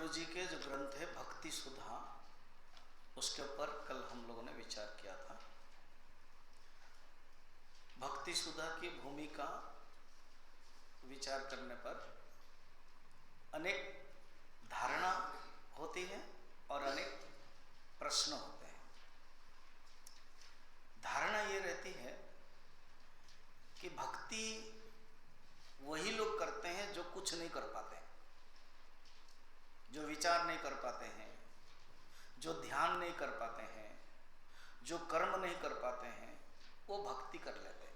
गुरु जी के जो ग्रंथ है भक्ति सुधा, उसके ऊपर कल हम लोगों ने विचार किया था। भक्ति सुधा की भूमिका विचार करने पर अनेक धारणा होती है और अनेक प्रश्न होते हैं। धारणा ये रहती है कि भक्ति वही लोग करते हैं जो कुछ नहीं कर पाते, जो विचार नहीं कर पाते हैं, जो ध्यान नहीं कर पाते हैं, जो कर्म नहीं कर पाते हैं, वो भक्ति कर लेते हैं।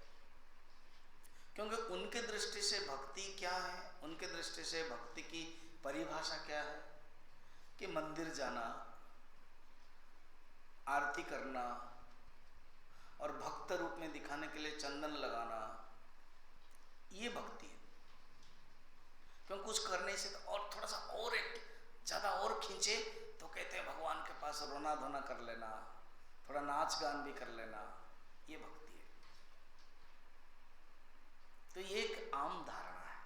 क्योंकि उनके दृष्टि से भक्ति क्या है, उनके दृष्टि से भक्ति की परिभाषा क्या है कि मंदिर जाना, आरती करना और भक्त रूप में दिखाने के लिए चंदन लगाना, ये भक्ति है। क्योंकि कुछ करने से और थोड़ा सा और एक ज़्यादा और खींचे तो कहते हैं भगवान के पास रोना धोना कर लेना, थोड़ा नाच गान भी कर लेना, ये भक्ति है। तो ये एक आम धारणा है।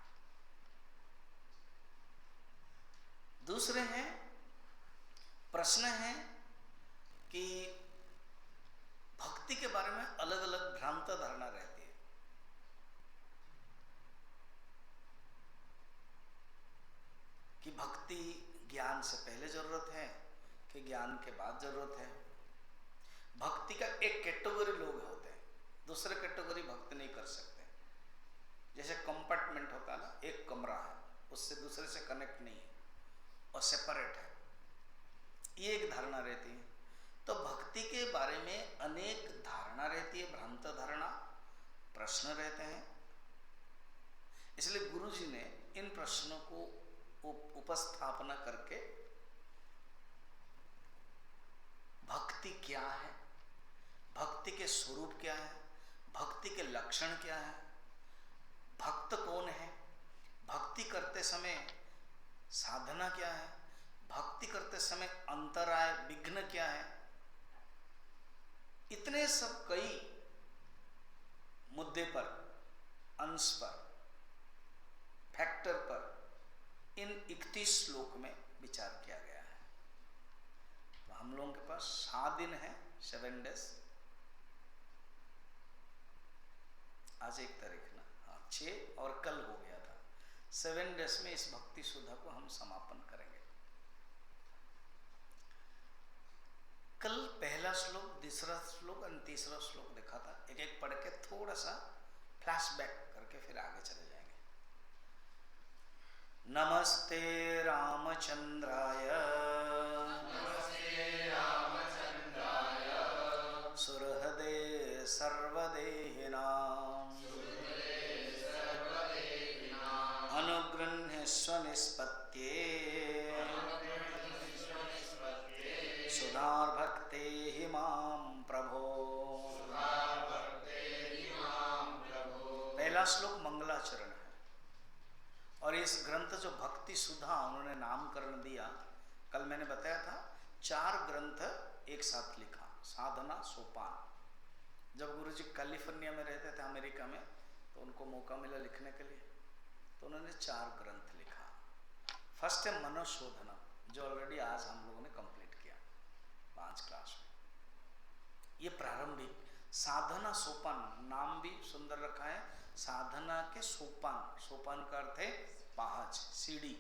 दूसरे हैं प्रश्न है कि भक्ति के बारे में अलग अलग भ्रांत धारणा रहती है। कि भक्ति ज्ञान से पहले जरूरत है कि ज्ञान के बाद जरूरत है। भक्ति का एक कैटेगरी लोग होते हैं, दूसरे कैटेगरी भक्ति नहीं कर सकते। जैसे कंपार्टमेंट होता है ना, एक कमरा है, उससे दूसरे से कनेक्ट नहीं है और सेपरेट है, ये एक धारणा रहती है। तो भक्ति के बारे में अनेक धारणा रहती है, भ्रांत धारणा, प्रश्न रहते हैं। इसलिए गुरु जी ने इन प्रश्नों को उपस्थापना करके भक्ति क्या है, भक्ति के स्वरूप क्या है, भक्ति के लक्षण क्या है, भक्त कौन है, भक्ति करते समय साधना क्या है, भक्ति करते समय अंतराय विघ्न क्या है, इतने सब कई मुद्दे पर, अंश पर, फैक्टर पर इन 31 श्लोक में विचार किया गया है। तो हम लोगों के पास 7 दिन है, 7 days। आज 1 तारीख ना, हाँ 6 और कल हो गया था। 7 days में इस भक्ति सुधा को हम समापन करेंगे। कल पहला श्लोक, दूसरा श्लोक और तीसरा श्लोक देखा था। एक एक पढ़ के थोड़ा सा फ्लैशबैक करके फिर आगे चले जाएंगे। नमस्ते रामचंद्राय सुहृदे सर्वदेहिनां अनुगृह्णस्व निष्पत्ये सुधार्भक्ते मां प्रभो। पहला श्लोक मंगलाचरण है और इस ग्रंथ जो भक्ति सुधा उन्होंने नामकरण दिया, कल मैंने बताया था 4 ग्रंथ एक साथ लिखा, साधना सोपान। जब गुरुजी कैलिफोर्निया में रहते थे अमेरिका में, तो उनको मौका मिला लिखने के लिए, तो उन्होंने 4 ग्रंथ लिखा। फर्स्ट है मनोशोधनम, जो ऑलरेडी आज हम लोगों ने कंप्लीट किया 5 क्लास में। ये प्रारंभिक साधना सोपान, नाम भी सुंदर रखा है, साधना के सोपान। सोपान का अर्थ है पहाड़, सीढ़ी,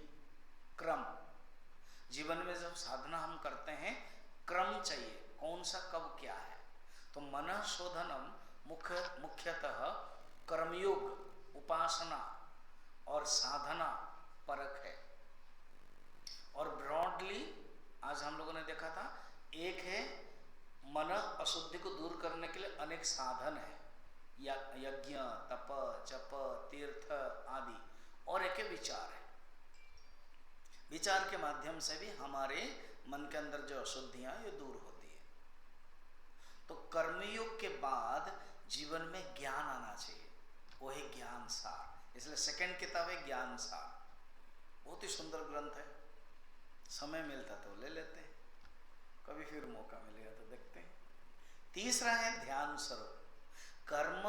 क्रम। जीवन में जब साधना हम करते हैं, क्रम चाहिए, कौन सा कब क्या है। तो मनःशोधनम मुख्यतः कर्मयोग, उपासना और साधना परक है। और ब्रॉडली आज हम लोगों ने देखा था, एक है मन अशुद्धि को दूर करने के लिए अनेक साधन है, यज्ञ, तप, जप, तीर्थ आदि, और एक विचार है। विचार के माध्यम से भी हमारे मन के अंदर जो अशुद्धियां ये दूर होती है। तो कर्मयोग के बाद जीवन में ज्ञान आना चाहिए, वो है ज्ञान सार। इसलिए सेकंड किताब है ज्ञान सार, बहुत ही सुंदर ग्रंथ है। समय मिलता तो ले लेते हैं, कभी फिर मौका मिलेगा तो देखते हैं। तीसरा है ध्यान स्वरूप। कर्म,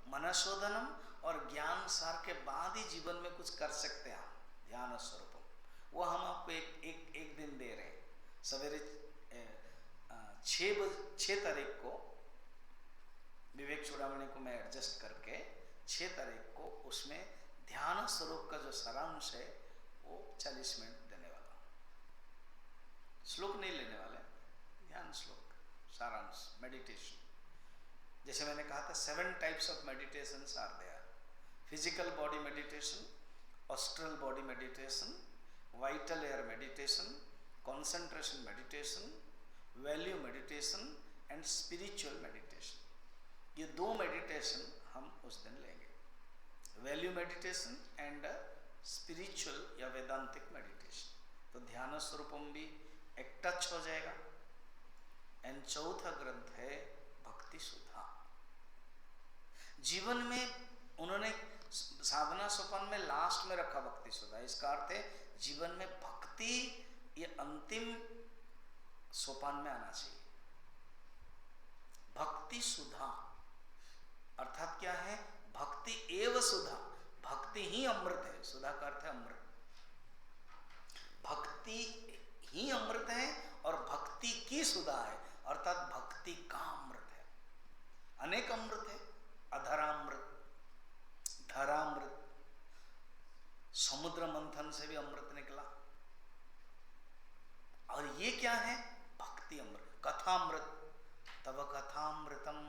मनशोधनम और ज्ञान सार के बाद ही जीवन में कुछ कर सकते हैं हम, ध्यान स्वरूप। वो हम आपको एक दिन दे रहे हैं। सवेरे 6 तारीख को विवेक चूड़ामणि को मैं एडजस्ट करके 6 तारीख को उसमें ध्यान स्वरूप का जो सारांश है वो 40 मिनट देने वाला हूं। श्लोक नहीं लेने वाले, ध्यान श्लोक सारांश मेडिटेशन। जैसे मैंने कहा था 7 types of meditations are there. Physical body meditation, astral body meditation, vital air meditation, concentration meditation, value meditation and spiritual meditation. ये 2 मेडिटेशन हम उस दिन लेंगे, वैल्यू मेडिटेशन एंड स्पिरिचुअल या वेदांतिक मेडिटेशन। तो ध्यान स्वरूपम भी एक टच हो जाएगा। एंड चौथा ग्रंथ है भक्ति सुधा। जीवन में उन्होंने साधना सोपान में लास्ट में रखा भक्ति सुधा। इसका अर्थ है जीवन में भक्ति ये अंतिम सोपान में आना चाहिए। भक्ति सुधा अर्थात क्या है? भक्ति एव सुधा, भक्ति ही अमृत है। सुधा का अर्थ है अमृत। भक्ति ही अमृत है और भक्ति की सुधा है, अर्थात भक्ति का अमृत है। अनेक अमृत है, अधरामृत, धरामृत, समुद्र मंथन से भी अमृत निकला। और ये क्या है? भक्ति अमृत, कथामृत। तब कथामृतम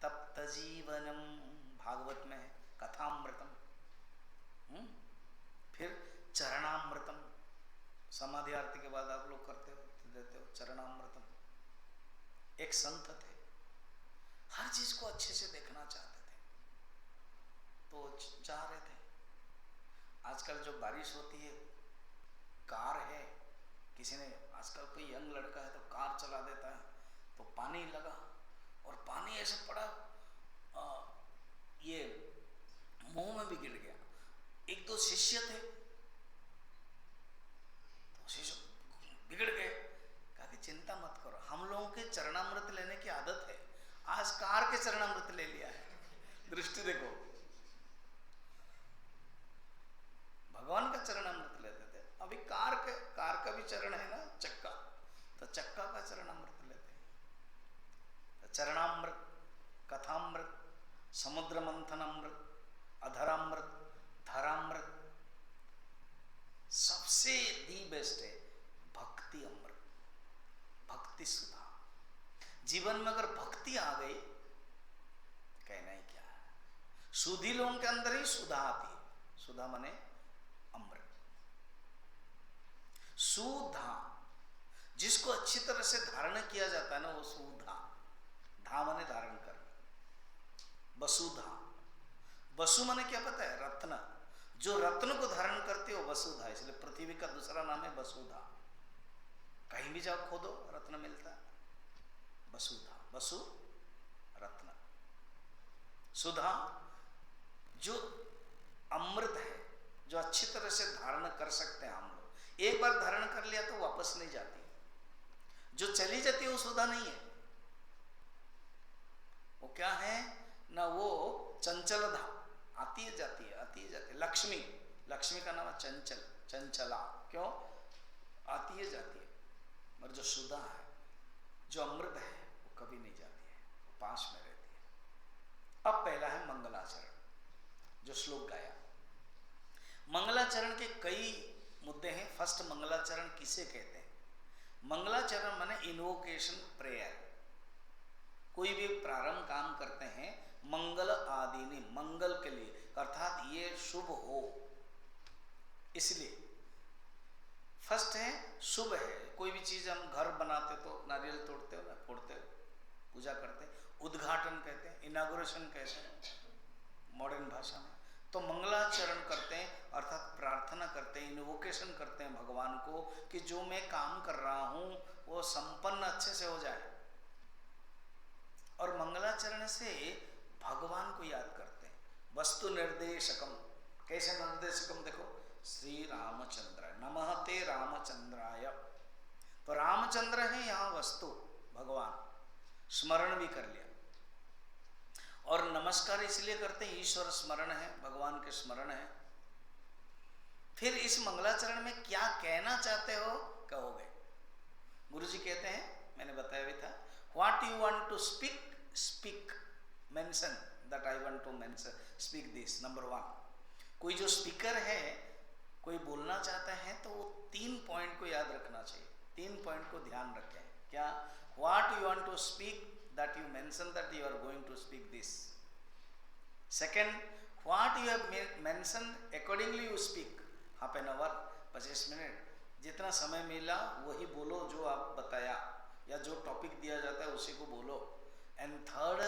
तप्त जीवनम, भागवत में है कथामृतम। फिर चरणामृतम, समाधि आरती के बाद आप लोग करते हो, देते हो चरणामृतम। एक संत थे, हर चीज को अच्छे से देखना चाहते थे, तो चाह रहे थे। आजकल जो बारिश होती है, कार है, किसी ने आजकल कोई यंग लड़का है तो कार चला देता है, तो पानी लगा और पानी ऐसे पड़ा, ये मुंह में भी गिर गया। 1-2 शिष्य थे, तो शिष्य बिगड़ गए। कहा कि चिंता मत करो, हम लोगों के चरणामृत लेने की आदत है, आज कार के चरणामृत ले लिया है। दृष्टि देखो, भगवान का चरणामृत लेते थे, अभी कार का भी चरण है ना, चक्का, तो चक्का का चरणामृत लेते हैं। तो चरणामृत, कथामृत, समुद्र मंथन अमृत, अधरामृत, धरामृत, सबसे दी बेस्ट है भक्ति अमृत, भक्ति सुधा। जीवन में अगर भक्ति आ गई, कहना ही क्या है। सुधी लोगों के अंदर ही सुधा आती है। सुधा माने अमृत। सुधा जिसको अच्छी तरह से धारण किया जाता है ना, वो सुधा। धा माने धारण कर, वसुधा। वसु माने क्या पता है? रत्न। जो रत्न को धारण करते हो वसुधा, इसलिए पृथ्वी का दूसरा नाम है वसुधा। कहीं भी जाओ खोदो रत्न मिलता है, वसुधा, वसु रत्न। सुधा जो अमृत है, जो अच्छी तरह से धारण कर सकते हैं हम लोग। एक बार धारण कर लिया तो वापस नहीं जाती, जो चली जाती है वो सुधा नहीं है। वो क्या है ना, वो चंचल धा, आती है जाती है, आती है जाती है। लक्ष्मी, लक्ष्मी का नाम है चंचल, चंचला। क्यों? आती है जाती है। मगर जो सुधा है, जो अमृत है, वो कभी नहीं जाती है, पास में रहती है। अब पहला है मंगलाचरण, जो श्लोक गाया। मंगलाचरण के कई मुद्दे हैं। फर्स्ट, मंगलाचरण किसे कहते हैं? मंगलाचरण माने इन्वोकेशन प्रेयर। कोई भी प्रारंभ काम करते हैं मंगल आदिनी, मंगल के लिए, अर्थात ये शुभ हो, इसलिए फर्स्ट है शुभ है। कोई भी चीज हम घर बनाते तो नारियल तोड़ते हो ना, फोड़ते हो, पूजा करते हैं, उद्घाटन कहते हैं, इनागुरेशन कहते हैं मॉडर्न भाषा में। तो मंगलाचरण करते हैं, अर्थात प्रार्थना करते हैं, इन्वोकेशन करते हैं भगवान को कि जो मैं काम कर रहा हूं वो संपन्न अच्छे से हो जाए। और मंगलाचरण से भगवान को याद करते हैं। वस्तु निर्देशकम, कैसे निर्देशकम? देखो, श्री रामचंद्र, नमः ते रामचंद्राय। तो रामचंद्र है यहाँ वस्तु, भगवान। स्मरण भी कर लिया। और नमस्कार इसलिए करते हैं, ईश्वर स्मरण है, भगवान के स्मरण है। फिर इस मंगलाचरण में क्या कहना चाहते हो कहोगे। गुरु जी कहते हैं, मैंने बताया भी था, what you want to speak speak, mention that I want to mention speak this. Number 1, कोई जो स्पीकर है, कोई बोलना चाहता है तो वो 3 पॉइंट को याद रखना चाहिए, 3 पॉइंट को ध्यान रखें। क्या? What you want to speak that you mention that you are going to speak this. Second, what you have mentioned accordingly you speak. Half an hour, 25 minute, जितना समय मिला वही बोलो जो आप बताया, या जो टॉपिक दिया जाता है उसी को बोलो। And third,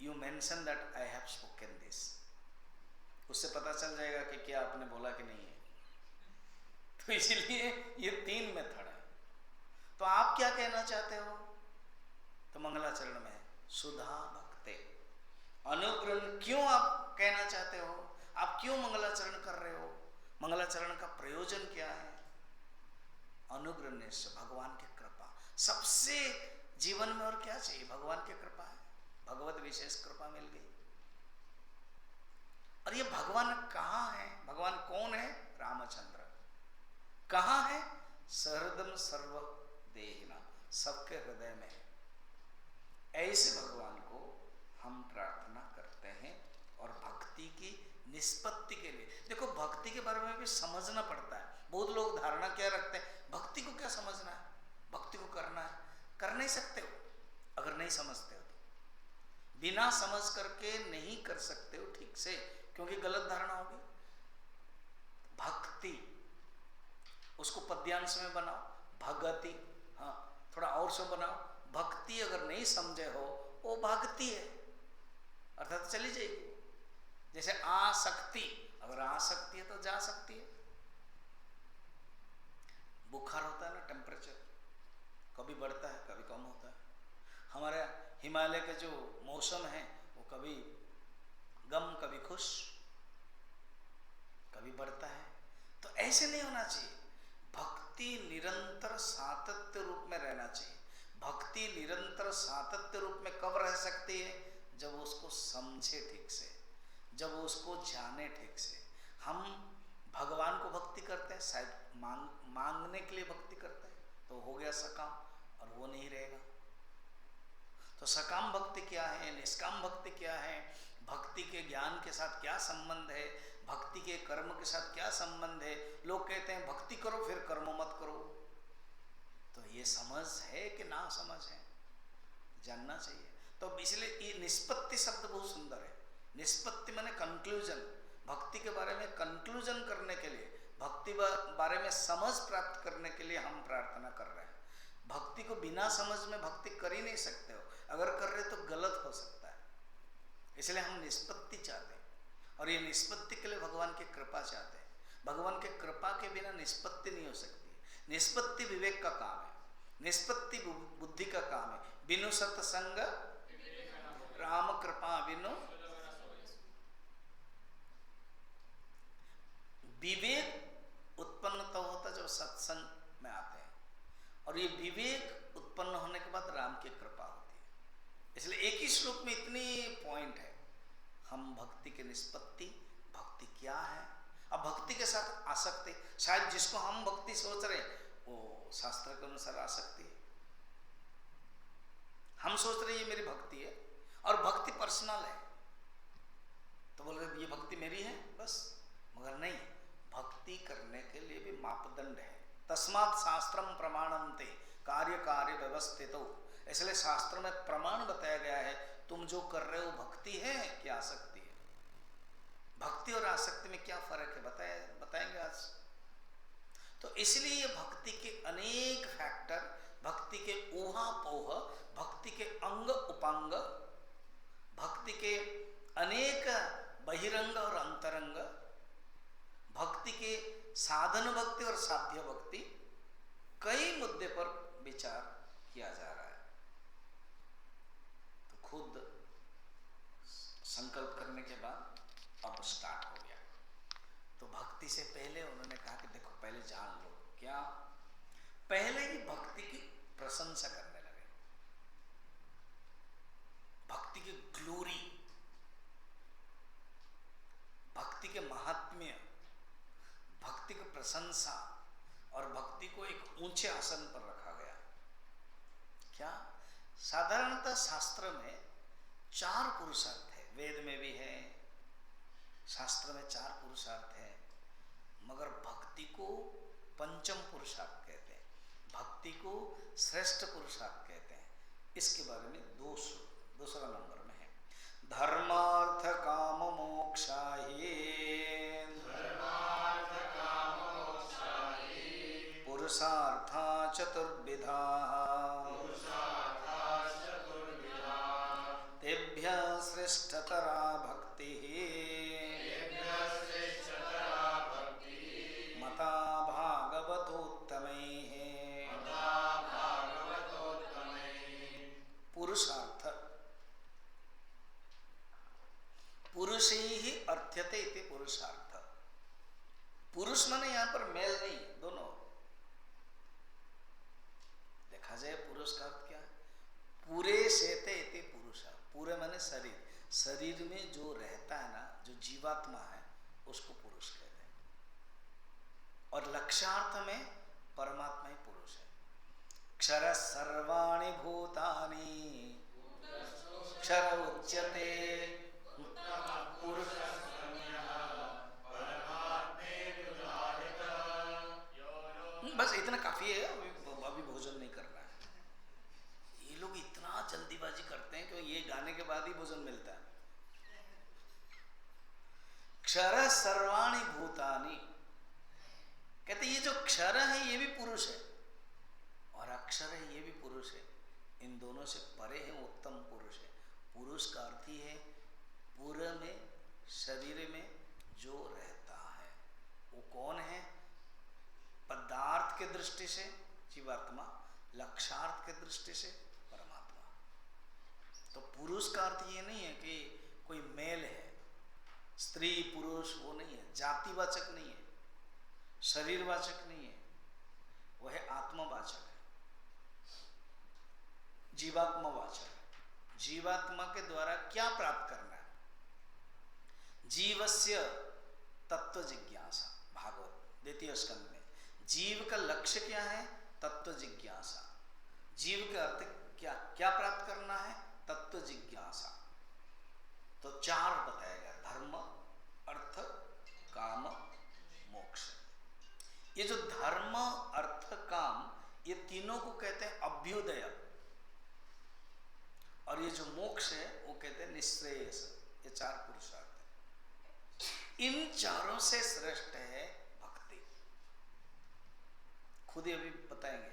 you mention that I have spoken this. उससे पता चल जाएगा कि क्या आपने बोला कि नहीं है। तो इसीलिए ये 3 मेथड है। तो आप क्या कहना चाहते हो? तो मंगलाचरण में सुधा भक्ते अनुग्रह, क्यों आप कहना चाहते हो? आप क्यों मंगलाचरण कर रहे हो? मंगलाचरण का प्रयोजन क्या है? अनुग्रह से, भगवान की कृपा। सबसे जीवन में और क्या चाहिए? भगवान की कृपा है, भगवत विशेष कृपा मिल गई। और ये भगवान कहाँ है? भगवान कौन है? रामचंद्र। कहाँ है? सहृदय सर्व देहिना, सबके हृदय में। ऐसे भगवान को हम प्रार्थना करते हैं। और भक्ति की निष्पत्ति के लिए देखो, भक्ति के बारे में भी समझना पड़ता है। बहुत लोग धारणा क्या रखते हैं, भक्ति को क्या समझना है, भक्ति को करना है। कर नहीं सकते हो अगर नहीं समझते हो तो। बिना समझ करके नहीं कर सकते हो ठीक से, क्योंकि गलत धारणा होगी। भक्ति, उसको पद्यांश में बनाओ, भगति, हाँ थोड़ा और से बनाओ। भक्ति अगर नहीं समझे हो, वो भागती है, अर्थात चली जाएगी। जैसे आसक्ति, अगर आसक्ति है तो जा सकती है। बुखार होता है ना, टेम्परेचर कभी बढ़ता है कभी कम होता है। हमारे हिमालय के जो मौसम है वो कभी गम कभी खुश, कभी बढ़ता है। तो ऐसे नहीं होना चाहिए। भक्ति निरंतर सातत्य रूप में रहना चाहिए। भक्ति निरंतर सातत्य रूप में कब रह सकती है? जब उसको समझे ठीक से, जब उसको जाने ठीक से। हम भगवान को भक्ति करते हैं, शायद मांगने के लिए भक्ति करते हैं, तो हो गया सकाम, और वो नहीं रहेगा। तो सकाम भक्ति क्या है, निष्काम भक्ति क्या है, भक्ति के ज्ञान के साथ क्या संबंध है, भक्ति के कर्म के साथ क्या संबंध है। लोग कहते हैं भक्ति करो फिर कर्म मत करो। तो ये समझ है कि ना समझ है, जानना चाहिए। तो इसलिए ये निष्पत्ति शब्द बहुत सुंदर है। निष्पत्ति माने कंक्लूजन। भक्ति के बारे में कंक्लूजन करने के लिए, भक्ति बारे में समझ प्राप्त करने के लिए हम प्रार्थना कर रहे हैं। भक्ति को बिना समझ में भक्ति कर ही नहीं सकते हो। अगर कर रहे तो गलत हो सकता है। इसलिए हम निष्पत्ति चाहते हैं, और ये निष्पत्ति के लिए भगवान की कृपा चाहते हैं। भगवान के कृपा के बिना निष्पत्ति नहीं हो सकती। निष्पत्ति विवेक का काम है, निष्पत्ति बुद्धि का काम है। बिनु सत्संग राम कृपा बिनु। विवेक उत्पन्न तो होता जब सत्संग में आते हैं, और ये विवेक उत्पन्न होने के बाद राम की कृपा होती है। इसलिए एक ही श्लोक में इतनी पॉइंट है। हम भक्ति की निष्पत्ति, भक्ति क्या है, अब भक्ति के साथ आसक्ति। शायद जिसको हम भक्ति सोच रहे वो शास्त्र के अनुसार आसक्ति है। हम सोच रहे ये मेरी भक्ति है, और भक्ति पर्सनल है, तो बोल रहे ये भक्ति मेरी है बस। मगर नहीं, भक्ति करने के लिए भी मापदंड है। तस्मात् शास्त्रम प्रमाणन्ते कार्य कार्य व्यवस्थितो। इसलिए शास्त्र में प्रमाण बताया गया है। तुम जो कर रहे हो भक्ति है कि आसक्ति है। भक्ति और आसक्ति में क्या फर्क है बताएंगे आज। तो इसलिए ये भक्ति के अनेक फैक्टर, भक्ति के ऊहापोह, भक्ति के अंग उपांग, भक्ति के अनेक बहिरंग और अंतरंग, भक्ति के साधन भक्ति और साध्य भक्ति, कई मुद्दे पर विचार किया जा रहा है। तो खुद संकल्प करने के बाद अब स्टार्ट हो गया। तो भक्ति से पहले उन्होंने कहा कि देखो पहले जान लो। क्या? पहले ही भक्ति की प्रशंसा करने लगे, भक्ति की ग्लोरी, भक्ति के महात्म्य, प्रशंसा और भक्ति को एक ऊंचे आसन पर रखा गया। क्या? साधारणतः शास्त्र में 4 पुरुषार्थ है, वेद में भी है, शास्त्र में 4 पुरुषार्थ है, मगर भक्ति को पंचम पुरुषार्थ कहते हैं, भक्ति को श्रेष्ठ पुरुषार्थ कहते हैं। इसके बारे में दूसरा नंबर में है, धर्मार्थ काम मोक्षाये पुरुषार्था चतुर्विधा तेभ्यः श्रेष्ठतरा भक्ति मता भागवतोत्तमैः। पुरुषार्थ, पुरुषैः अर्थ्यते इति पुरुषार्थ। पुरुष माने यहां पर मेल नहीं, दोनों। देखा जाए पुरुष का अर्थ क्या है? पूरे सेते इति पुरुष। पूरे माने शरीर, शरीर में जो रहता है ना, जो जीवात्मा है, उसको पुरुष कहते हैं। और लक्ष्यार्थ में परमात्मा ही पुरुष है। क्षर सर्वाणि भूतानि क्षर उच्यते पुरुष। बस इतना काफी है, अभी भोजन नहीं करना है। ये लोग इतना जल्दीबाजी करते हैं कि ये गाने के बाद ही भोजन मिलता है। क्षर सर्वाणि भूतानि कहते ये जो क्षर है ये भी पुरुष है, और अक्षर है ये भी पुरुष है। इन दोनों से परे है उत्तम पुरुष है। पुरुष का अर्थ ही है पूरे में, शरीर में जो रहता है। वो कौन है? पदार्थ के दृष्टि से जीवात्मा, लक्षार्थ के दृष्टि से परमात्मा। तो पुरुष का अर्थ ये नहीं है कि कोई मेल है, स्त्री पुरुष, वो नहीं है। जातिवाचक नहीं है, शरीरवाचक नहीं है, वह है आत्मवाचक है, जीवात्मवाचक है। जीवात्मा के द्वारा क्या प्राप्त करना है? जीवस्य तत्व जिज्ञासा। भागवत 2 स्कंद में जीव का लक्ष्य क्या है? तत्व जिज्ञासा। जीव का अर्थ क्या क्या प्राप्त करना है? तत्व जिज्ञासा। तो 4 बताया गया, धर्म, अर्थ, काम, मोक्ष। ये जो धर्म, अर्थ, काम, ये तीनों को कहते हैं अभ्युदय, और ये जो मोक्ष है वो कहते हैं निःश्रेयस। ये 4 पुरुषार्थ है। इन चारों से श्रेष्ठ है भक्ति। खुद ही अभी बताएंगे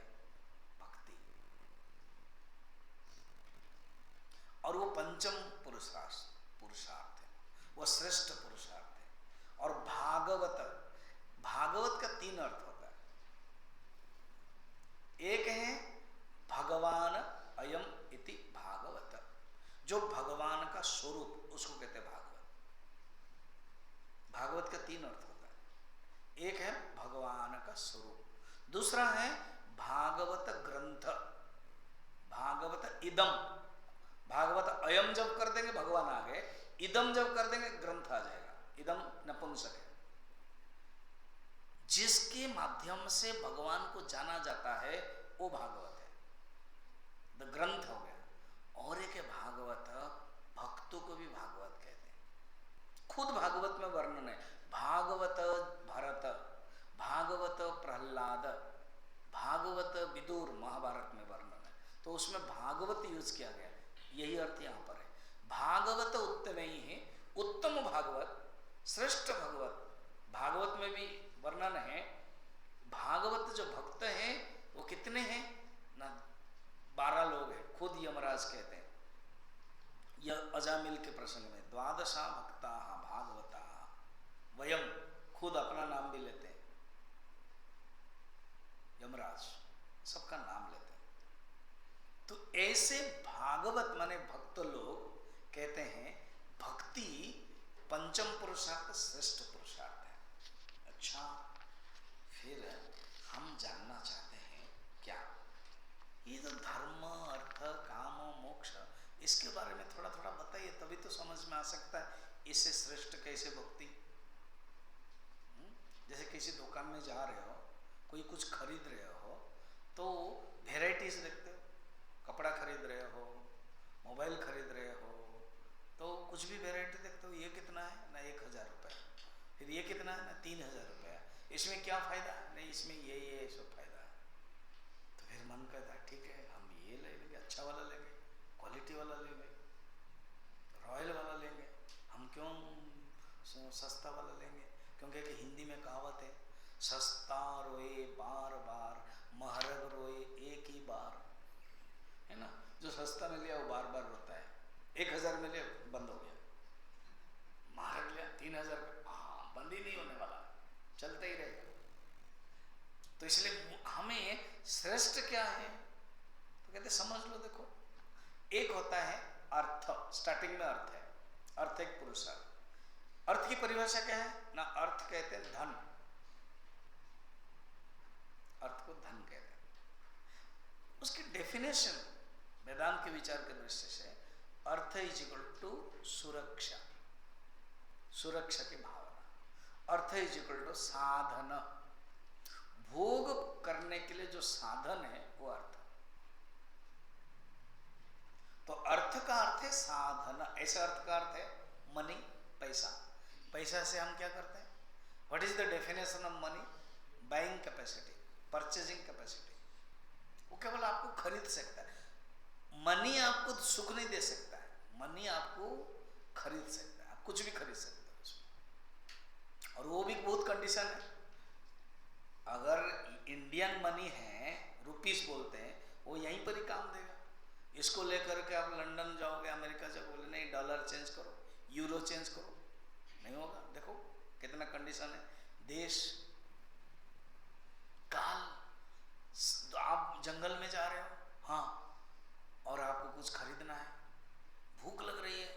भक्ति। और वो पंचम पुरुषार्थ है, वो श्रेष्ठ पुरुषार्थ है। और भागवत, भागवत का 3 अर्थ होता है। एक है भगवान अयम इति भागवत, जो भगवान का स्वरूप, उसको कहते हैं भागवत। भागवत का 3 अर्थ होता है। एक है भगवान का स्वरूप, दूसरा है भागवत ग्रंथ, भागवत इदम। भागवत अयम जब कर देंगे भगवान आ गए, इदम जब कर देंगे ग्रंथ आ जाएगा। इदम नपुंसक है, जिसके माध्यम से भगवान को जाना जाता है, वो भागवत है, द ग्रंथ हो गया। और एक है भागवत, भक्तों को भी भागवत कहते हैं। खुद भागवत में वर्णन है, भागवत भरत, भागवत प्रहलाद, भागवत विदुर, महाभारत में वर्णन है। तो उसमें भागवत यूज किया गया, यही अर्थ यहां पर है। भागवत उत्तम ही है, उत्तम भागवत, श्रेष्ठ भगवत। भागवत में भी वर्णन है। भागवत जो भक्त हैं वो कितने हैं ना? 12 लोग हैं। खुद यमराज कहते हैं यह अजामिल के प्रसंग में, द्वादशा भक्ता भागवता वयम, खुद अपना नाम भी लेते हैं। यमराज सबका नाम लेते हैं। तो ऐसे भागवत माने भक्त लोग कहते हैं भक्ति पंचम पुरुषार्थ, श्रेष्ठ पुरुषार्थ है। अच्छा, फिर हम जानना चाहते हैं क्या ये जो धर्म, अर्थ, काम, मोक्ष, इसके बारे में थोड़ा थोड़ा बताइए, तभी तो समझ में आ सकता है इससे श्रेष्ठ कैसे भक्ति। जैसे किसी दुकान में जा रहे हो, कोई कुछ खरीद रहे हो तो वेराइटीज देखते हो, कपड़ा खरीद रहे हो, मोबाइल खरीद रहे हो तो कुछ भी वेराइटी देखते हो, ये कितना है ना 1000 रुपये, फिर ये कितना है ना 3000 रुपये, इसमें क्या फ़ायदा, नहीं इसमें ये सब फायदा है। तो फिर मन कहता है ठीक है हम ये ले लेंगे, अच्छा वाला लेंगे, क्वालिटी वाला लेंगे, रॉयल वाला लेंगे, हम क्यों सस्ता वाला लेंगे। क्योंकि एक हिंदी में कहावत है, सस्ता रोए बार बार, महरग रोए एक ही बार, है ना। जो सस्ता में लिया वो बार बार रोता है, 1000 में लिया बंद हो गया, महरग लिया 3000 हाँ बंद ही नहीं होने वाला, चलता ही रहेगा। तो इसलिए हमें श्रेष्ठ क्या है, तो कहते समझ लो, देखो एक होता है अर्थ, स्टार्टिंग में अर्थ है, अर्थ एक पुरुषार्थ। अर्थ की परिभाषा क्या है ना, अर्थ कहते हैं धन, अर्थ को धन कहते हैं। उसकी डेफिनेशन वेदांत के विचार के दृष्टि से अर्थ इज इक्वल टू सुरक्षा, सुरक्षा की भावना। अर्थ इज इक्वल टू साधन, भोग करने के लिए जो साधन है वो अर्थ। तो अर्थ का अर्थ है साधन, ऐसा अर्थ का अर्थ है मनी, पैसा। पैसा से हम क्या करते हैं, what is the definition of money, buying capacity, purchasing capacity. वो केवल आपको खरीद सकता है, मनी आपको सुख नहीं दे सकता है, मनी आपको खरीद सकता है, आप कुछ भी खरीद सकते हैं उसमें। और वो भी बहुत कंडीशन है, अगर इंडियन मनी है, रुपीस बोलते हैं, वो यहीं पर ही काम देगा। इसको लेकर के आप लंदन जाओगे, अमेरिका जाओगे, बोले नहीं डॉलर चेंज करो, यूरो चेंज करो, नहीं होगा। देखो कितना कंडीशन है, देश काल। आप जंगल में जा रहे हो, हाँ, और आपको कुछ खरीदना है, भूख लग रही है,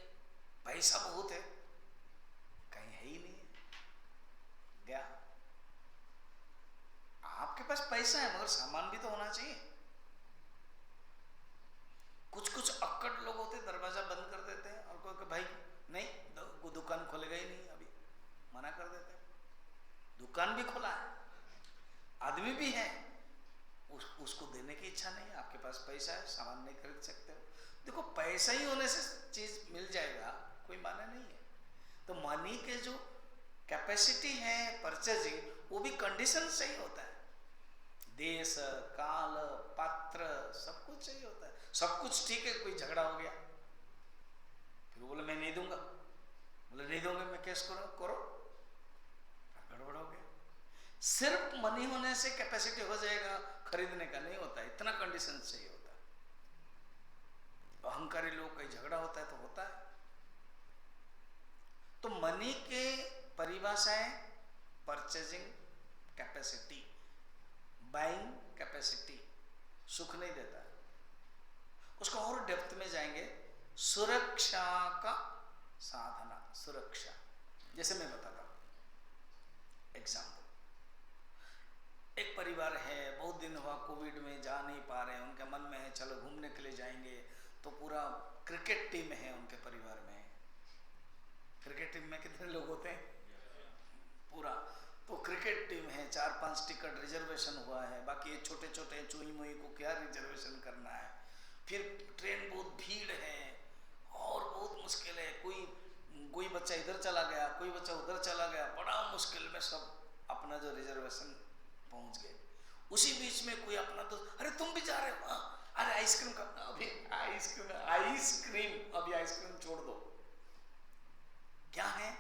पैसा बहुत है, कहीं है ही नहीं है, गया। आपके पास पैसा है मगर सामान भी तो होना चाहिए। कुछ कुछ अक्कड़ लोग होते, दरवाजा बंद कर देते हैं और कोई भाई नहीं दुकान खोलेगा ही नहीं, अभी मना कर देते हैं। दुकान भी खोला है, आदमी भी है, उसको देने की इच्छा नहीं है, आपके पास पैसा है, सामान नहीं खरीद सकते हो। देखो पैसा ही होने से चीज मिल जाएगा कोई माने नहीं है। तो मनी के जो कैपेसिटी है परचेजिंग, वो भी कंडीशन सही होता है, देश काल पात्र सब कुछ चाहिए होता है। सब कुछ ठीक है, कोई झगड़ा हो गया, फिर बोले मैं नहीं दूंगा, बोले नहीं दूंगा मैं केस करो, गड़बड़ हो गया। सिर्फ मनी होने से कैपेसिटी हो जाएगा खरीदने का, नहीं होता, इतना कंडीशन चाहिए होता है। अहंकारी लोग कहीं झगड़ा होता है तो होता है। तो मनी के परिभाषाएं परचेजिंग कैपेसिटी, बाइंग कैपेसिटी, सुख नहीं देता है। उसको और डेप्थ में जाएंगे, सुरक्षा का साधना, सुरक्षा। जैसे मैं बताता हूं एग्जाम्पल, एक परिवार है, बहुत दिन हुआ कोविड में जा नहीं पा रहे हैं, उनके मन में है चलो घूमने के लिए जाएंगे, तो पूरा क्रिकेट टीम है उनके परिवार में। क्रिकेट टीम में कितने लोग होते हैं, पूरा, तो क्रिकेट टीम है, 4-5 टिकट रिजर्वेशन हुआ है, बाकी ये छोटे छोटे चुई मुई को क्या रिजर्वेशन करना है। फिर ट्रेन बहुत भीड़ है और बहुत मुश्किल है, कोई बच्चा इधर चला गया, कोई बच्चा उधर चला गया, बड़ा मुश्किल में सब अपना जो रिजर्वेशन पहुंच गए। उसी बीच में कोई अपना तो अरे तुम भी जा रहे हो, अरे आइसक्रीम का, अभी आइसक्रीम अभी आइसक्रीम छोड़ दो। क्या है,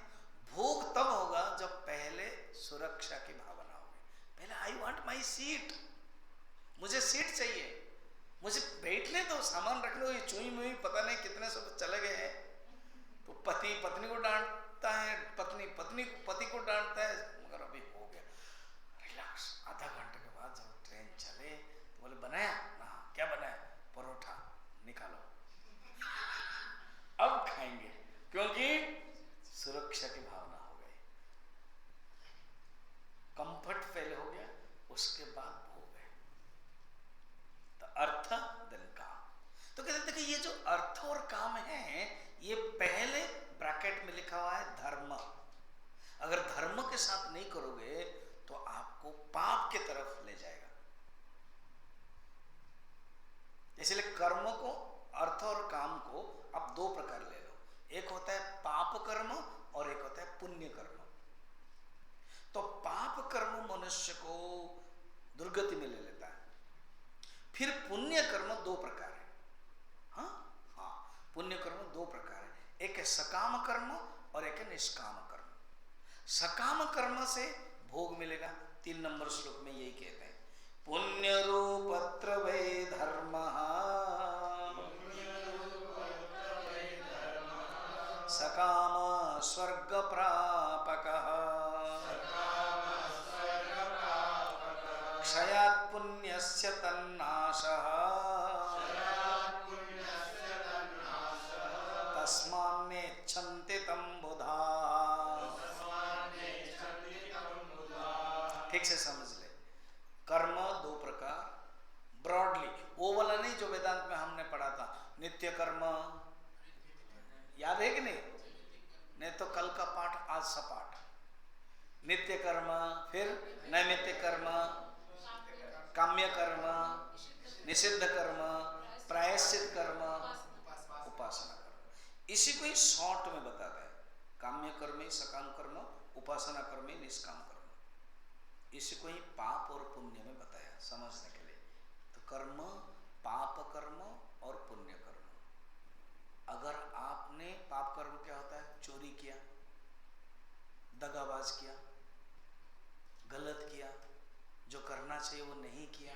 भोग तब होगा जब पहले सुरक्षा की भावना होगी। पहले आई वांट माई सीट, मुझे सीट चाहिए, मुझे बैठने दो, सामान रखने दो। ये चुई मुई पता नहीं कितने सब चले गए हैं, तो पति पत्नी को डांटता है, पत्नी पति को डांटता है, मगर अभी हो गया, रिलैक्स। आधा घंटे के बाद जब ट्रेन चले तो बोले बनाया ना, क्या बनाया, परोठा निकालो अब खाएंगे, क्योंकि सुरक्षा की भावना हो गई, कंफर्ट फेल हो गया, उसके बाद हो गए। तो अर्थ देन काम। तो कहते देखिए ये जो अर्थ और काम है, ये पहले ब्रैकेट में लिखा हुआ है धर्म। अगर धर्म के साथ नहीं करोगे मनुष्य को दुर्गति में ले लेता है। फिर पुण्य कर्म दो प्रकार है। हाँ हाँ, पुण्य कर्म दो प्रकार है, एक है सकाम कर्म और एक है निष्काम कर्म। सकाम कर्म से भोग मिलेगा, 3 नंबर श्लोक में यही कहते हैं, पुण्य रूपत्र वै धर्मः सकाम स्वर्ग प्रापकः क्षयात् पुण्यस्य तन्नाशः तस्मान्नेच्छन्ति तं बुधाः। ठीक से समझ ले, कर्म दो प्रकार, ब्रॉडली, वो वाला नहीं जो वेदांत में हमने पढ़ा था, नित्य कर्म, याद है कि नहीं तो कल का पाठ आज सपाठ। नित्य कर्म, फिर नैमित्य कर्म, काम्य कर्म, निषिद्ध कर्म, प्रायश्चित कर्म, उपासना कर्म। इसी को ही शॉर्ट में बताता है, काम्य कर्म ही सकाम कर्म, उपासना कर्म ही निष्काम कर्म। इसी को ही पाप और पुण्य में बताया समझने के लिए। तो कर्म, पाप कर्म और पुण्य कर्म। अगर आपने, पाप कर्म क्या होता है, चोरी किया, दगाबाज किया, गलत किया, जो करना चाहिए वो नहीं किया,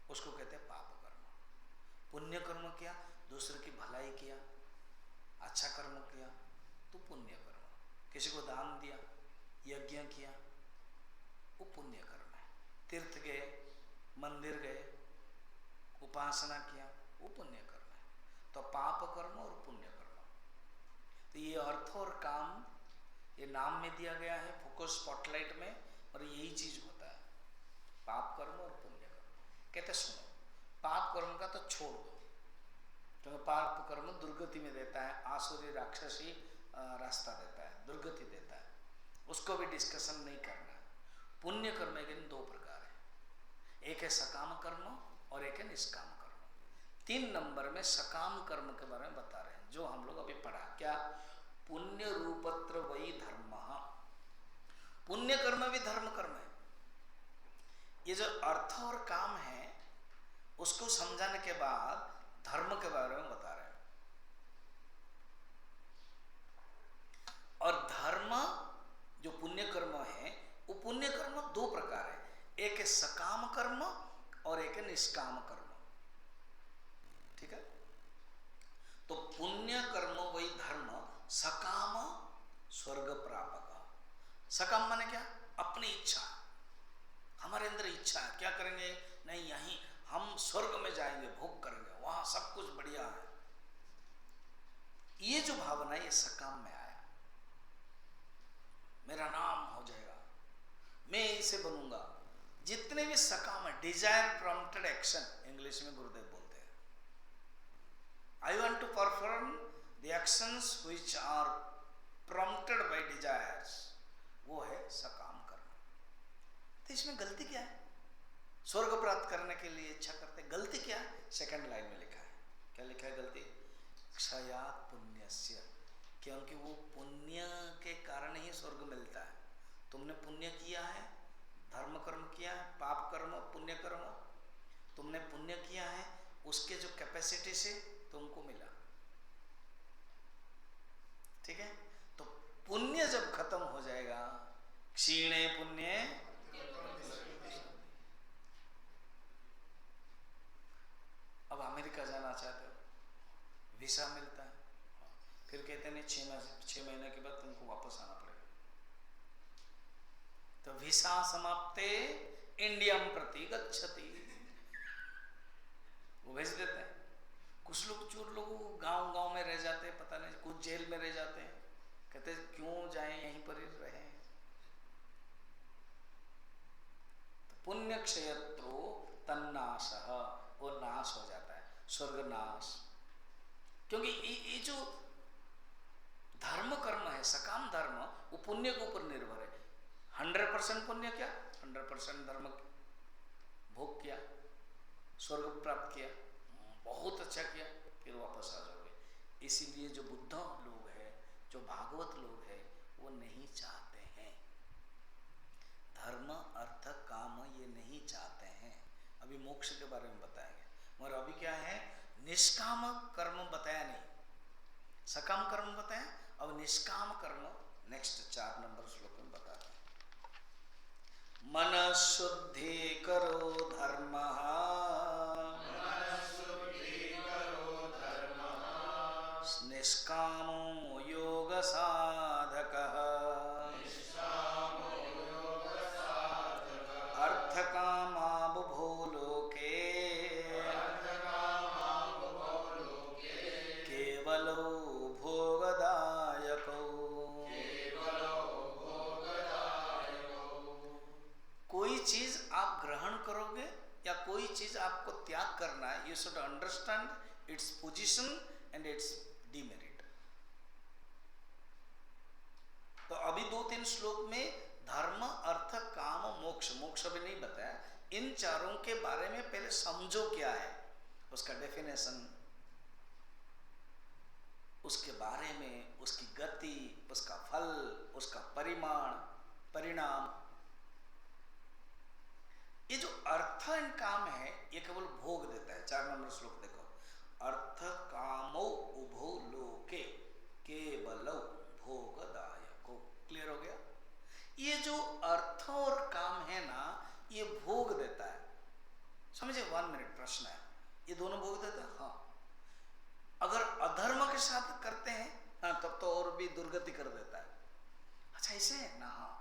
उसको कहते हैं पाप कर्म। पुण्य कर्म किया, दूसरे की भलाई किया, अच्छा कर्म किया तो पुण्य कर्म। किसी को दान दिया, यज्ञ किया, वो पुण्य कर्म है। तीर्थ गए, मंदिर गए, उपासना किया, वो पुण्य कर्म है। तो पाप कर्म और पुण्य कर्म, तो ये अर्थ और काम ये नाम में दिया गया है, फोकस स्पॉटलाइट में, और यही चीज होता है, पाप कर्म और पुण्य कर्म। कहते सुनो, पाप कर्म का तो छोड़ दो, क्योंकि पाप कर्म दुर्गति में देता है, आसुरी राक्षसी रास्ता देता है, दुर्गति देता है, उसको भी डिस्कशन नहीं करना है। पुण्य कर्म के दो प्रकार है, एक है सकाम कर्म और एक है निष्काम कर्म। 3 नंबर में सकाम कर्म के बारे में बता रहे हैं, जो हम लोग अभी पढ़ा, क्या, पुण्य रूपत्र वही धर्म। पुण्य कर्म भी धर्म कर्म है। ये जो अर्थ और काम है उसको समझाने के बाद धर्म के बारे में बता रहे हैं। और धर्म जो पुण्य कर्म है, वो पुण्य कर्म दो प्रकार है, एक है सकाम कर्म और एक है निष्काम कर्म। ठीक है, तो पुण्य कर्म वही धर्म, सकाम स्वर्ग प्रापक। सकाम माने क्या, अपनी इच्छा, हमारे अंदर इच्छा है, क्या करेंगे, नहीं यहीं हम स्वर्ग में जाएंगे, भोग करेंगे, वहां सब कुछ बढ़िया है, ये जो भावना है ये सकाम में आया, मेरा नाम हो जाएगा, मैं इसे बनूंगा, जितने भी सकाम है, डिजायर प्रॉम्प्टेड एक्शन इंग्लिश में गुरुदेव बोलते हैं। I want to perform the actions which are prompted by desires, वो है सकाम कर्म। तो इसमें गलती क्या है, स्वर्ग प्राप्त करने के लिए इच्छा करते, गलती क्या है, सेकंड लाइन में लिखा है, क्या लिखा है गलती, क्षयात् पुण्यस्य, क्योंकि वो पुण्य के कारण ही स्वर्ग मिलता है। तुमने पुण्य किया है, धर्म कर्म किया है, पाप कर्म पुण्य कर्म, तुमने पुण्य किया है, उसके जो कैपेसिटी से तुमको मिला। ठीक है, तो पुण्य जब खत्म हो जाएगा, क्षीणे पुण्य, अब अमेरिका जाना चाहते हो, वीसा मिलता है, फिर कहते हैं 6 महीने के बाद तुमको वापस आना पड़ेगा, तो वीसा समाप्ते इंडियम प्रति गच्छति, वो भेज देते हैं। कुछ लोग चोर लोग गांव में रह जाते हैं, पता नहीं, कुछ जेल में रह जाते हैं, कहते क्यों जाएं, यहीं पर ही रहें। तो पुण्य क्षयत्रो तन्नाशः, वो नाश हो जाता है, स्वर्ग नाश। क्योंकि ये जो धर्म कर्म है, सकाम धर्म, वो पुण्य के ऊपर निर्भर है। 100% पुण्य क्या, 100% धर्म भोग किया, स्वर्ग प्राप्त किया, बहुत अच्छा किया, फिर वापस आ जाओगे। इसीलिए जो बुद्ध लोग हैं, जो भागवत लोग हैं, वो नहीं चाहते हैं धर्म अर्थ काम ये नहीं चाहते हैं। अभी मोक्ष के बारे में बताएंगे, मगर अभी क्या है, निष्काम कर्म बताया नहीं, सकाम कर्म बताया, अब निष्काम कर्म नेक्स्ट 4 नंबर श्लोक में बताते हैं। मन शुद्धि करो धर्म, निष्कामो योग साधक, अर्थ कामाबुभो लोके, केवलो भोगदायको। कोई चीज आप ग्रहण करोगे या कोई चीज आपको त्याग करना है, you should understand its position and it's demerit. तो अभी 2-3 श्लोक में धर्म अर्थ काम मोक्ष, मोक्ष भी नहीं बताया, इन चारों के बारे में पहले समझो क्या है, उसका डेफिनेशन, उसके बारे में, उसकी गति, उसका फल, उसका परिणाम। ये जो अर्थ एंड काम है ये केवल भोग देता है। 4 नंबर श्लोक देखो, अर्थ कामो उभो लोके केवलौ भोगदायको। क्लियर हो गया? ये जो अर्थ और काम है ना, ये भोग देता है। समझे? 1 मिनट, प्रश्न है, ये दोनों भोग देता है? हाँ। अगर अधर्म के साथ करते हैं हाँ, तब तो और भी दुर्गति कर देता है। अच्छा, ऐसे है ना? हाँ।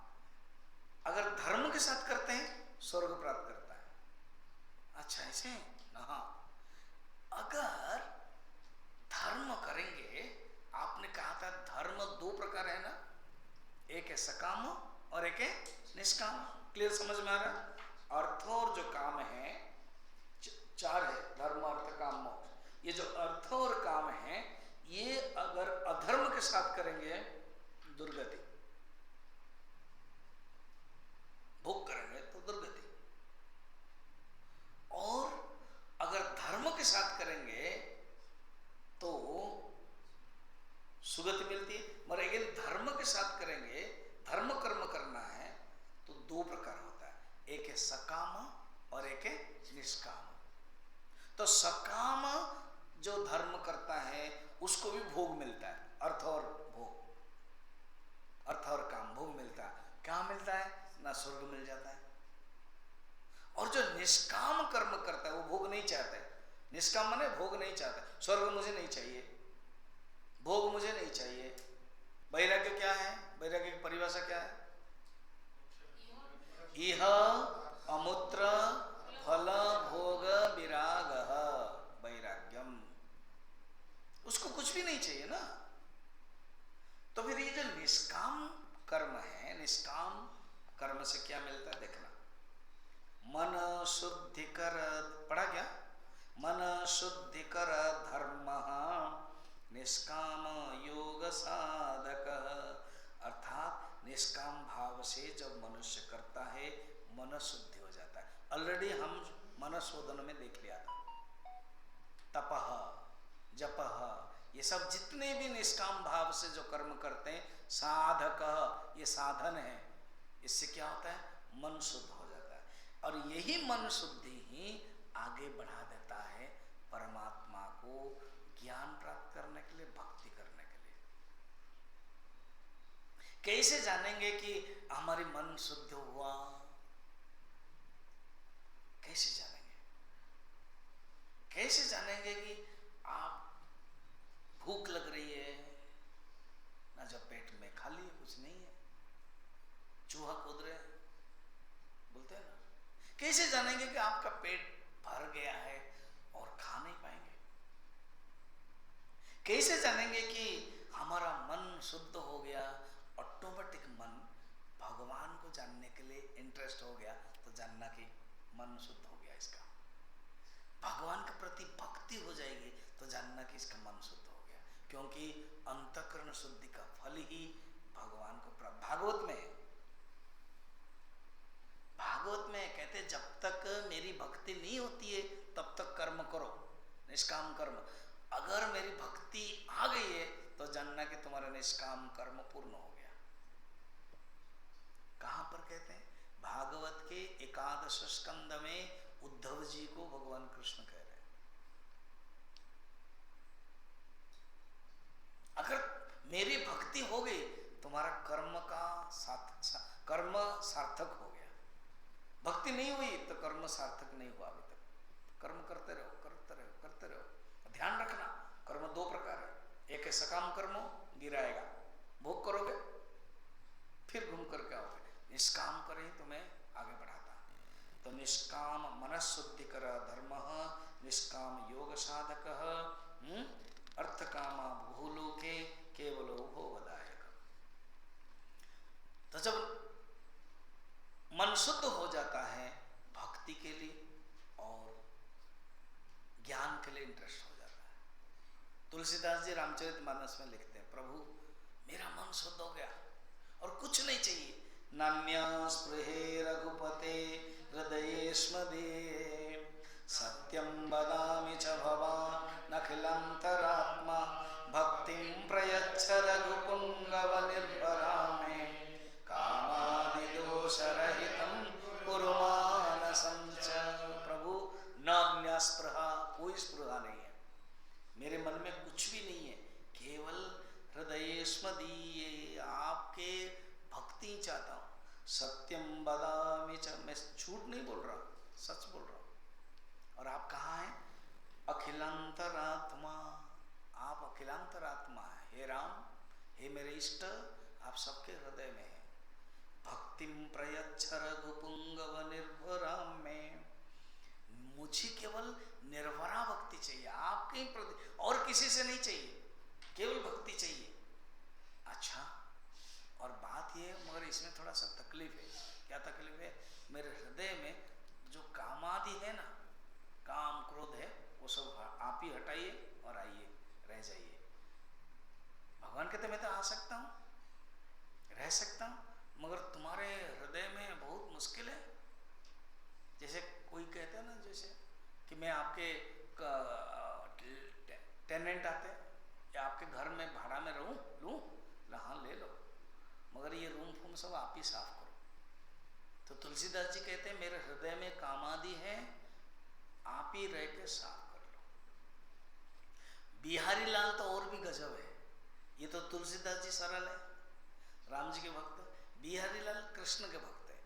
अगर धर्म के साथ करते हैं स्वर्ग प्राप्त करता है। अच्छा, ऐसे है ना? हाँ। अगर धर्म करेंगे, आपने कहा था धर्म 2 प्रकार है ना, एक है सकाम और एक है निष्काम। क्लियर, समझ में आ रहा है? अर्थ और जो काम है 4 है, धर्म अर्थ काम मोक्ष। ये जो अर्थ और काम है, ये अगर अधर्म के साथ करेंगे दुर्गति, भोग करेंगे तो दुर्गति, और अगर धर्म के साथ करेंगे तो सुगति मिलती है। मगर अगर धर्म के साथ करेंगे, धर्म कर्म करना है, तो 2 प्रकार होता है, एक है सकाम और एक है निष्काम। तो सकाम जो धर्म करता है उसको भी भोग मिलता है, अर्थ और भोग, अर्थ और काम भोग मिलता है। क्या मिलता है? ना स्वर्ग मिल जाता है। और जो निष्काम कर्म करता है वो भोग नहीं चाहता है। निष्काम माने भोग नहीं चाहता, स्वर्ग मुझे नहीं चाहिए, भोग मुझे नहीं चाहिए। वैराग्य क्या है? वैराग्य की परिभाषा क्या है? इह अमुत्र फल भोग विरागः वैराग्यम। उसको कुछ भी नहीं चाहिए ना। तो फिर ये जो निष्काम कर्म है, निष्काम कर्म से क्या मिलता है देखना। मन शुद्धि कर, पढ़ा क्या? मन शुद्धि कर धर्म निष्काम योग साधक। अर्थात निष्काम भाव से जब मनुष्य करता है, मन शुद्धि हो जाता है। ऑलरेडी हम मन शोधन में देख लिया था। तपह, जपह, ये सब जितने भी निष्काम भाव से जो कर्म करते हैं, साधक, ये साधन है। इससे क्या होता है? मन शुद्ध हो जाता है। और यही मन शुद्धि ही आगे बढ़ा देता है परमात्मा को ज्ञान प्राप्त करने के लिए, भक्ति करने के लिए। कैसे जानेंगे कि हमारी मन शुद्ध हुआ? कैसे जानेंगे? कैसे जानेंगे कि आप भूख लग रही है ना, जब पेट में खाली है, कुछ नहीं है, चूहा कूद रहे हैं, बोलते हैं ना। कैसे जानेंगे कि आपका पेट भर गया है और खा नहीं पाएंगे? कैसे जानेंगे कि हमारा मन शुद्ध हो गया? ऑटोमेटिक मन भगवान को जानने के लिए इंटरेस्ट हो गया, तो जानना कि मन शुद्ध हो गया इसका। भगवान के प्रति भक्ति हो जाएगी तो जानना कि इसका मन शुद्ध हो गया, क्योंकि अंतःकरण शुद्धि का फल ही भगवान को प्राप्त। भागवत में कहते जब तक मेरी भक्ति नहीं होती है तब तक कर्म करो, निष्काम कर्म। अगर मेरी भक्ति आ गई है तो जानना कि तुम्हारा निष्काम कर्म पूर्ण हो गया। कहां पर कहते हैं? भागवत के 11 स्कंद में उद्धव जी को भगवान कृष्ण कह रहे हैं। अगर मेरी भक्ति हो गई, तुम्हारा कर्म सार्थक हो गया। भक्ति नहीं हुई तो कर्म सार्थक नहीं हुआ। अभी तक कर्म करते रहो, करते रहो, करते रहो। ध्यान रखना, कर्म दो प्रकार है। एक है सकाम कर्म, गिराएगा, भोग करोगे फिर घूम करके आओगे। निष्काम करे तुम्हें आगे बढ़ाता। तो निष्काम मनःशुद्धि कर धर्म, निष्काम योग साधक, अर्थ कामा भूलोके केवलो भोगदायक। तो जब मन शुद्ध हो जाता है, भक्ति के लिए और ज्ञान के लिए इंटरेस्ट हो जाता है। तुलसीदास जी रामचरितमानस में लिखते हैं, प्रभु मेरा मन शुद्ध हो गया और कुछ नहीं चाहिए। नान्या स्पृहे रघुपते हृदयेष्मदे, सत्यं वदामि च भवान् अखिलान्तरात्मा, भक्तिं प्रयच्छ रघुपुङ्गव निर्भरा मे, कामादिदोषरहितं कुरु मानसं च। प्रभु नान्या स्पृहा, कोई स्पृहा नहीं है, मेरे मन में कुछ भी नहीं है, केवल हृदयेष्मदीये, आपके भक्ति चाहता हूं। सत्यम वदामि च, मैं झूठ नहीं बोल रहा, सच बोल रहा हूं। और आप कहाँ हैं? अखिलांतरात्मा, आप अखिलांतरात्मा है। हे राम, हे मेरे इष्ट, आप सबके हृदय में है। भक्तिम प्रयच्छ रघुपुंगव निर्भरा में, मुझे केवल निर्भरा भक्ति चाहिए, आपके प्रति, और किसी से नहीं चाहिए, केवल भक्ति चाहिए। अच्छा, और बात ये, मगर इसमें थोड़ा सा तकलीफ है। क्या तकलीफ है? मेरे हृदय में जो कामादि है ना, काम क्रोध है, वो सब आप ही हटाइए और आइए, रह जाइए। भगवान कहते मैं तो आ सकता हूँ, रह सकता हूँ, मगर तुम्हारे हृदय में बहुत मुश्किल है। जैसे कोई कहते हैं ना, जैसे कि मैं आपके टेनेंट आते या आपके घर में भाड़ा में रहूं, लूं, हाँ ले लो, मगर ये रूम फूम सब आप ही साफ करो। तो तुलसीदास जी कहते हैं मेरे हृदय में कामादि है, आप ही रह के साफ कर लो। बिहारी लाल तो और भी गजब है, ये तो तुलसीदास जी सरल है, राम जी के भक्त। बिहारी लाल कृष्ण के भक्त है,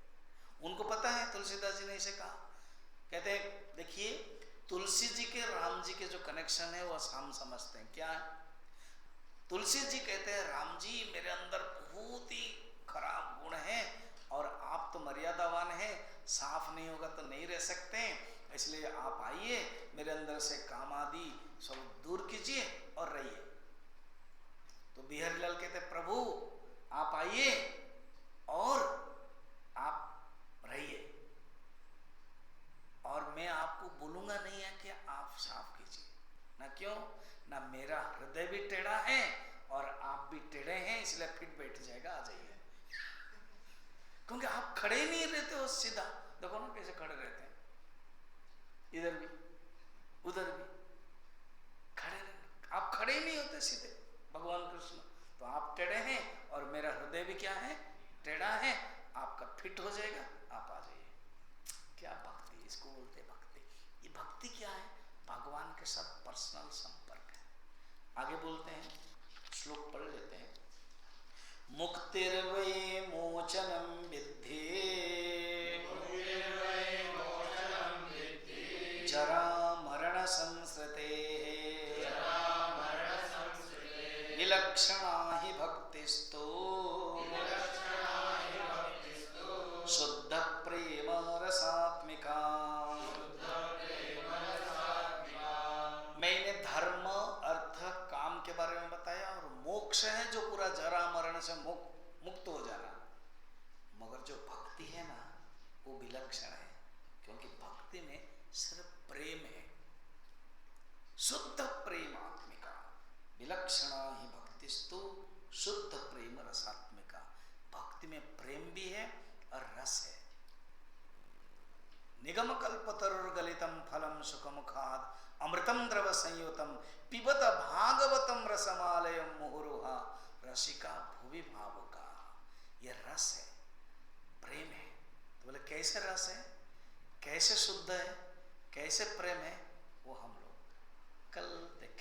उनको पता है तुलसीदास जी ने इसे कहा। कहते हैं देखिए, तुलसी जी के राम जी के जो कनेक्शन है वो हम समझते हैं क्या है। तुलसी जी कहते हैं राम जी मेरे अंदर बहुत ही खराब गुण है और आप तो मर्यादावान हैं, साफ नहीं होगा तो नहीं रह सकते, इसलिए आप आइए, मेरे अंदर से काम आदि सब दूर कीजिए और रहिए। तो बिहारी लाल कहते हैं प्रभु आप आइए और आप रहिए, और मैं आपको बोलूंगा नहीं है कि आप साफ कीजिए ना, क्यों ना, मेरा हृदय भी टेढ़ा है और आप भी टेढ़े हैं, इसलिए फिट बैठ जाएगा, आ जाइए। क्योंकि आप खड़े ही नहीं रहते हो सीधा, देखो ना कैसे खड़े रहते हैं, इधर भी उधर भी खड़े, आप खड़े ही नहीं होते सीधे। भगवान कृष्ण तो आप टेढ़े हैं और मेरा हृदय भी क्या है, टेढ़ा है, आपका फिट हो जाएगा, आप आ जाइए। क्या भक्ति, इसको बोलते हैं भक्ति। ये भक्ति क्या है? भगवान के साथ पर्सनल संपर्क है। आगे बोलते हैं, श्लोक पढ़ लेते हैं। मुक्तिर्वै मोचनम विद्धि, जरा मरण संसृते, विलक्षणा हि भक्तिस्तु, शुद्ध प्रेम रसात्मिका। मैंने धर्म अर्थ काम के बारे में बताया, और मोक्ष है जो पूरा जरा मरण से मुक्त हो जाना, मगर जो भक्ति है ना वो विलक्षण है, क्योंकि भक्ति में सिर्फ प्रेम है, शुद्ध प्रेम आत्मिका। विलक्षणा ही भक्तिस्तु शुद्ध प्रेम रसात्मिका। भक्ति में प्रेम भी है और रस है। निगम कल्पतरुर्गलितम फलम सुखमुखाद अमृतम द्रव संयुतम पिबत भागवतम रसमालयम मुहुरुहा रसिका भुवि भावुका। यह रस है, प्रेम है। तो बोले कैसे कैसे रस है, कैसे शुद्ध है, कैसे प्रेम है, वो हम लोग कल देखें।